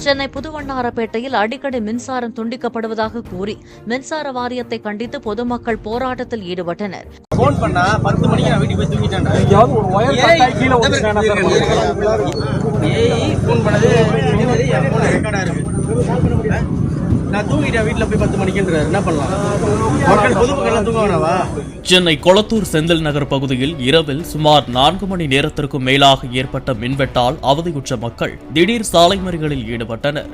சென்னை புதுவண்ணாரப்பேட்டையில் அடிக்கடி மின்சாரம் துண்டிக்கப்படுவதாக கூறி மின்சார வாரியத்தை கண்டித்து பொதுமக்கள் போராட்டத்தில் ஈடுபட்டனர். போன் பண்ணா 10 மணிக்கு நான் வீட்டுக்கு போய் தூங்கிட்டேன். போன் பண்ணது என் போன் ரெக்கார்டா இருக்கு. நான் தூங்கிட்டேன் வீட்டுல போய் 10 மணிக்குன்றாரு. என்ன பண்ணலாம்? பொதுமக்கள் தூங்க வேணாவா? சென்னை கொளத்தூர் செந்தில் நகர் பகுதியில் இரவில் சுமார் 4 மணி நேரத்திற்கும் மேலாக ஏற்பட்ட மின்வெட்டால் அவதியுற்ற மக்கள் திடீர் சாலை மறியலில் ஈடுபட்டனர்.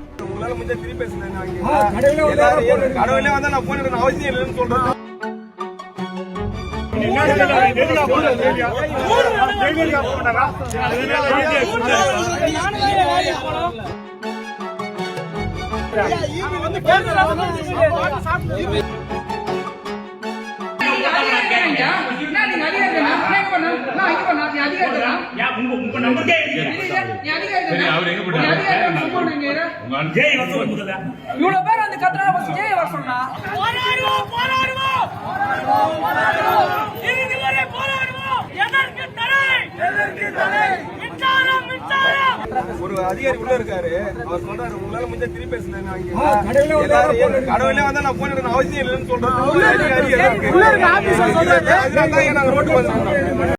ஒரு அதிகாரி உள்ள இருக்காரு. அவர் சொல்றாரு உங்களால முடிஞ்ச திருப்பி பேசல. கடவுளே வந்தா நான் போன் அவசியம் இல்லைன்னு சொல்றேன்.